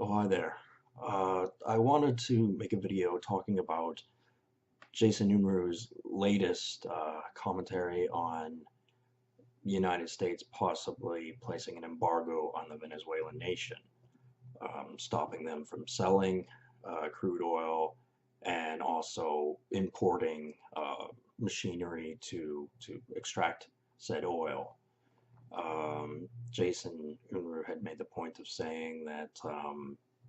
Oh, hi there. I wanted to make a video talking about Jason Unruh's latest commentary on the United States possibly placing an embargo on the Venezuelan nation, stopping them from selling crude oil and also importing machinery to extract said oil. Jason Unruh had made the point of saying that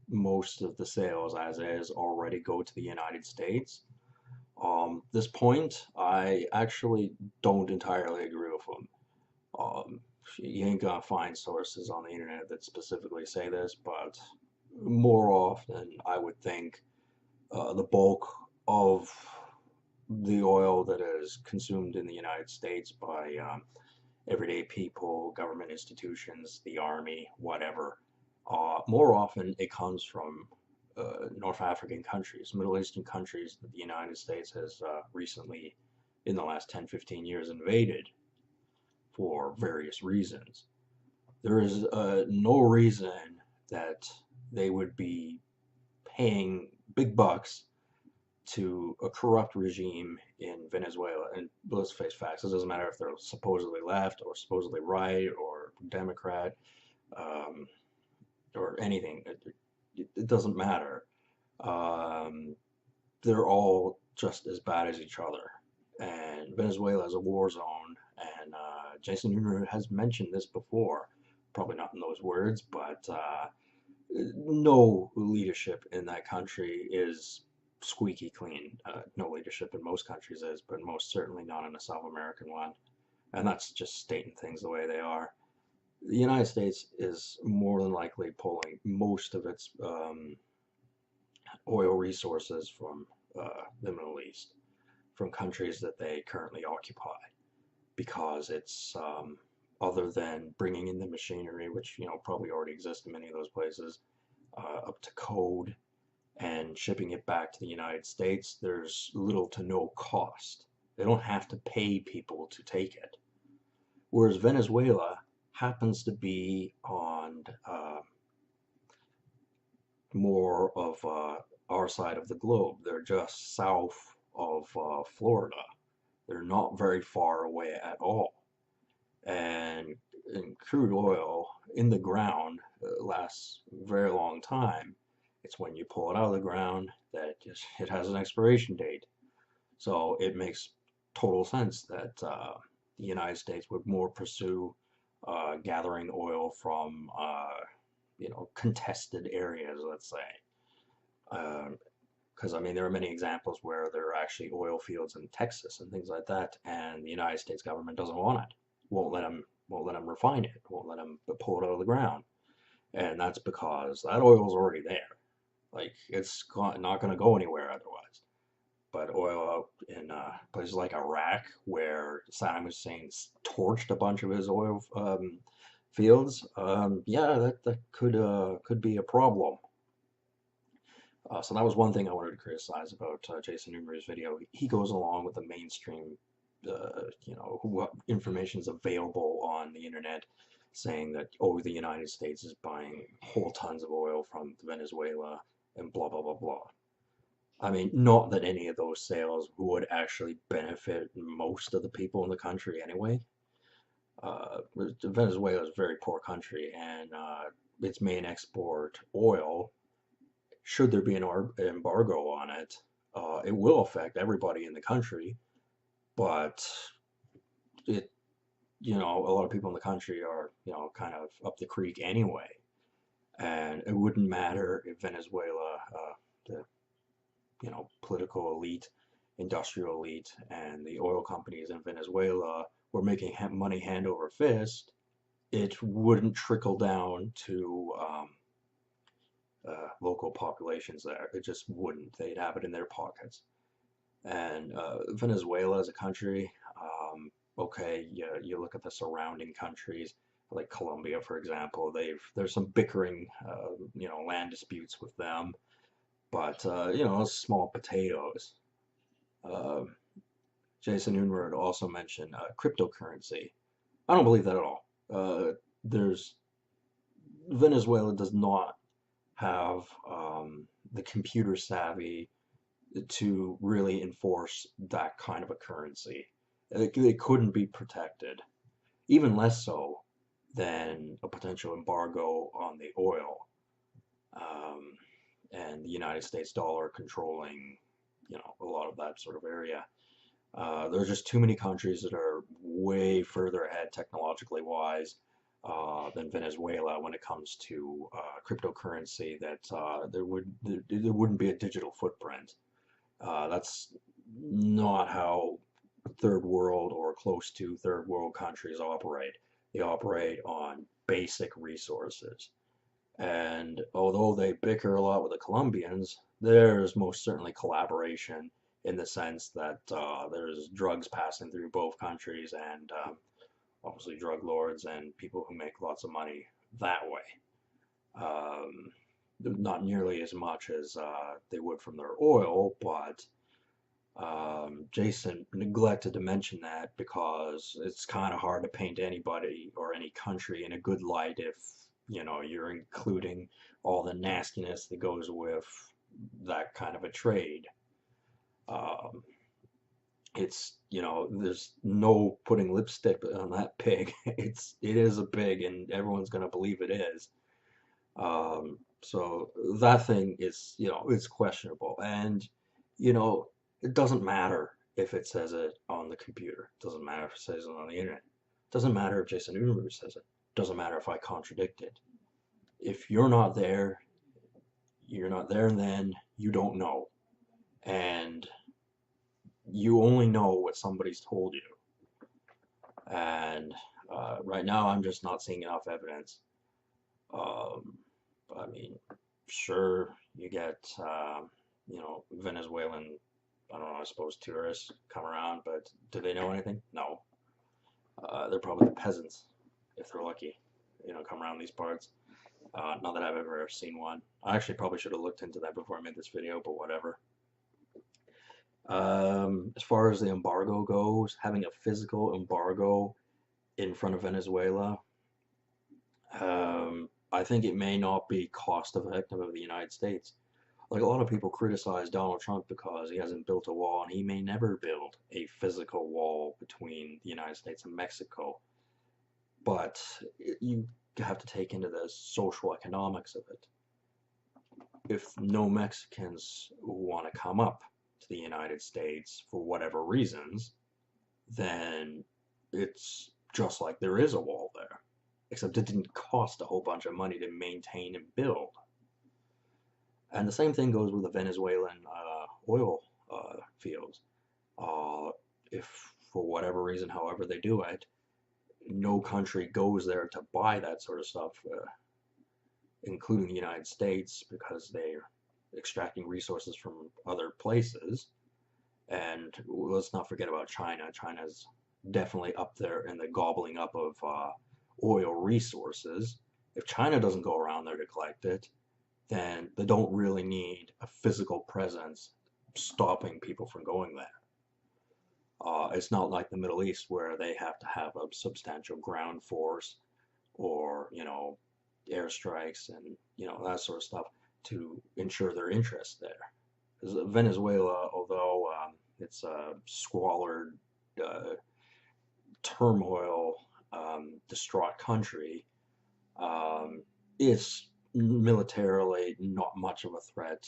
most of the sales as is already go to the United States. This point, I actually don't entirely agree with him. Um, you ain't gonna find sources on the internet that specifically say this, but more often I would think the bulk of the oil that is consumed in the United States by everyday people, government institutions, the army, whatever. More often, it comes from North African countries, Middle Eastern countries that the United States has recently, in the last 10, 15 years, invaded for various reasons. There is no reason that they would be paying big bucks to a corrupt regime in Venezuela. And let's face facts, it doesn't matter if they're supposedly left or supposedly right or Democrat um, or anything. It doesn't matter. Um, they're all just as bad as each other. And Venezuela is a war zone. And Jason Unruh has mentioned this before, probably not in those words, but no leadership in that country is squeaky clean. No leadership in most countries is, but most certainly not in a South American one. And that's just stating things the way they are. The United States is more than likely pulling most of its oil resources from the Middle East, from countries that they currently occupy, because it's other than bringing in the machinery, which probably already exists in many of those places, up to code and shipping it back to the United States, there's little to no cost. They don't have to pay people to take it. Whereas Venezuela happens to be on more of our side of the globe. They're just south of Florida. They're not very far away at all. And crude oil in the ground lasts a very long time. It's when you pull it out of the ground that it has an expiration date. So it makes total sense that the United States would more pursue gathering oil from contested areas, let's say. Because I mean, there are many examples where there are actually oil fields in Texas and things like that, and the United States government doesn't want it, won't let them refine it, won't let them pull it out of the ground, and that's because that oil is already there. Like it's not going to go anywhere otherwise. But oil out in places like Iraq, where Saddam Hussein torched a bunch of his oil fields, yeah, that could be a problem. So that was one thing I wanted to criticize about Jason Newmar's video. He goes along with the mainstream, what information is available on the internet, saying that, oh, the United States is buying whole tons of oil from Venezuela and blah, blah, blah, blah. I mean, not that any of those sales would actually benefit most of the people in the country anyway. Venezuela is a very poor country, and its main export, oil, should there be an embargo on it, it will affect everybody in the country, but it, a lot of people in the country are, kind of up the creek anyway. And it wouldn't matter if Venezuela, the, political elite, industrial elite, and the oil companies in Venezuela were making money hand over fist. It wouldn't trickle down to local populations there. It just wouldn't. They'd have it in their pockets. And Venezuela as a country, okay, you look at the surrounding countries, like Colombia, for example. There's some bickering, land disputes with them, but small potatoes. Uh, Jason Unruh also mentioned cryptocurrency. I don't believe that at all. There's Venezuela does not have the computer savvy to really enforce that kind of a currency. It couldn't be protected, even less so than a potential embargo on the oil, um, and the United States dollar controlling, a lot of that sort of area. There's just too many countries that are way further ahead technologically wise than Venezuela when it comes to cryptocurrency that there wouldn't be a digital footprint. That's not how third world or close to third world countries operate. They operate on basic resources. And although they bicker a lot with the Colombians, there's most certainly collaboration in the sense that there's drugs passing through both countries and obviously drug lords and people who make lots of money that way. Um, Not nearly as much as they would from their oil, but Jason neglected to mention that because it's kind of hard to paint anybody or any country in a good light if you're including all the nastiness that goes with that kind of a trade. Um, there's no putting lipstick on that pig. It is a pig, and everyone's gonna believe it is. So that thing is, it's questionable, and you know, it doesn't matter if it says it on the computer. It doesn't matter if it says it on the internet. It doesn't matter if Jason Universe says it. It doesn't matter if I contradict it. If you're not there, and then you don't know, and you only know what somebody's told you. And right now, I'm just not seeing enough evidence. Um, I mean, sure, you get, Venezuelan, I don't know, I suppose tourists come around, but do they know anything? No. They're probably the peasants, if they're lucky, come around these parts. Not that I've ever seen one. I actually probably should have looked into that before I made this video, but whatever. As far as the embargo goes, having a physical embargo in front of Venezuela, I think it may not be cost effective of the United States. Like a lot of people criticize Donald Trump because he hasn't built a wall, and he may never build a physical wall between the United States and Mexico. But you have to take into the social economics of it. If no Mexicans want to come up to the United States for whatever reasons, then it's just like there is a wall there, except it didn't cost a whole bunch of money to maintain and build. And the same thing goes with the Venezuelan oil fields. If for whatever reason, however they do it, no country goes there to buy that sort of stuff, including the United States, because they're extracting resources from other places. And let's not forget about China. China's definitely up there in the gobbling up of oil resources. If China doesn't go around there to collect it, then they don't really need a physical presence stopping people from going there. It's not like the Middle East where they have to have a substantial ground force or, airstrikes and, that sort of stuff to ensure their interest there. Venezuela, although it's a squalid, uh, turmoil, distraught country, is militarily not much of a threat,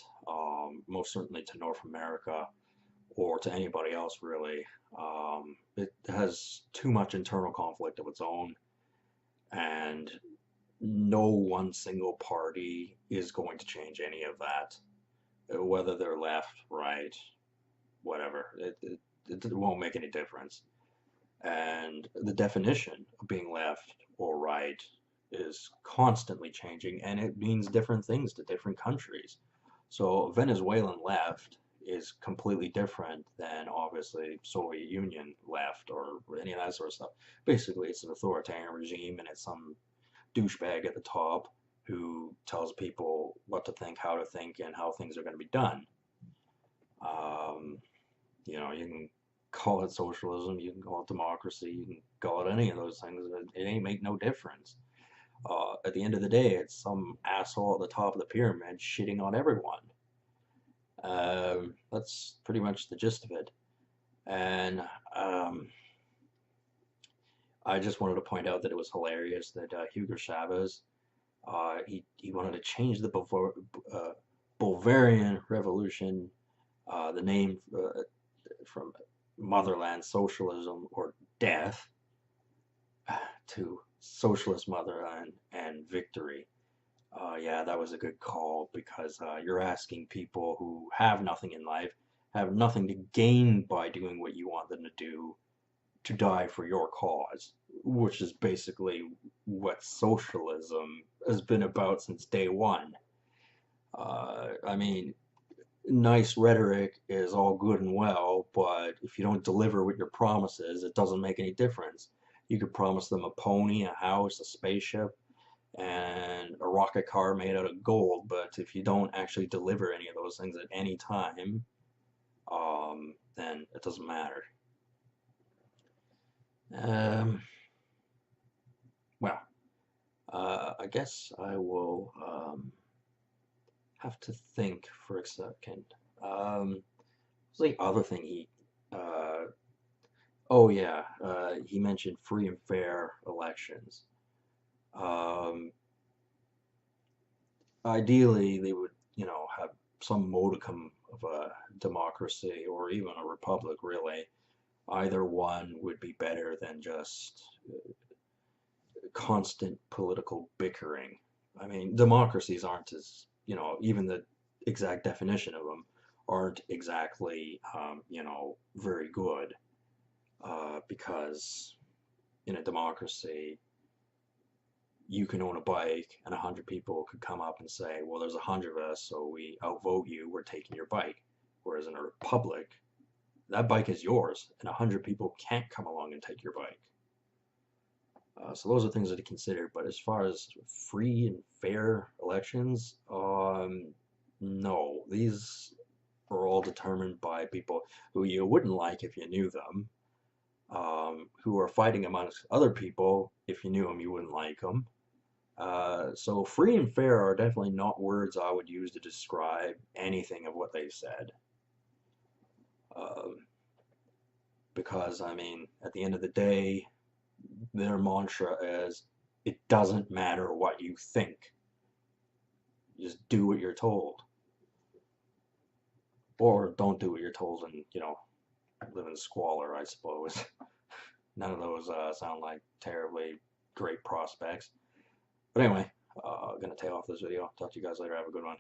most certainly to North America or to anybody else really. It has too much internal conflict of its own, and no one single party is going to change any of that, whether they're left, right, whatever. It won't make any difference. And the definition of being left or right is constantly changing, and it means different things to different countries. So Venezuelan left is completely different than obviously Soviet Union left or any of that sort of stuff. Basically, it's an authoritarian regime, and it's some douchebag at the top who tells people what to think, how to think, and how things are going to be done. Um, you can call it socialism, you can call it democracy, you can call it any of those things. It ain't make no difference. At the end of the day, it's some asshole at the top of the pyramid shitting on everyone. That's pretty much the gist of it. And um, I just wanted to point out that it was hilarious that Hugo Chavez, he wanted to change the Bolivarian Revolution, the name from motherland socialism or death to socialist motherland and victory. Yeah, that was a good call because you're asking people who have nothing in life, have nothing to gain by doing what you want them to do, to die for your cause, which is basically what socialism has been about since day one. I mean, nice rhetoric is all good and well, but if you don't deliver what your promise is, it doesn't make any difference. You could promise them a pony, a house, a spaceship, and a rocket car made out of gold, but if you don't actually deliver any of those things at any time, then it doesn't matter. Um, well, I guess I will have to think for a second. What's the other thing uh, oh yeah, he mentioned free and fair elections. Um, Ideally, they would, have some modicum of a democracy or even a republic, really. Either one would be better than just constant political bickering. I mean, democracies aren't as, even the exact definition of them aren't exactly, very good because in a democracy, you can own a bike and 100 people could come up and say, well, there's 100 of us, so we outvote you, we're taking your bike. Whereas in a republic, that bike is yours and 100 people can't come along and take your bike. So those are things to consider. But as far as free and fair elections, no, these are all determined by people who you wouldn't like if you knew them, who are fighting amongst other people. If you knew them, you wouldn't like them. So free and fair are definitely not words I would use to describe anything of what they've said. Um, because, I mean, at the end of the day, their mantra is it doesn't matter what you think, just do what you're told. Or don't do what you're told and, live in squalor, I suppose. None of those sound like terribly great prospects. But anyway, I'm going to tail off this video. Talk to you guys later. Have a good one.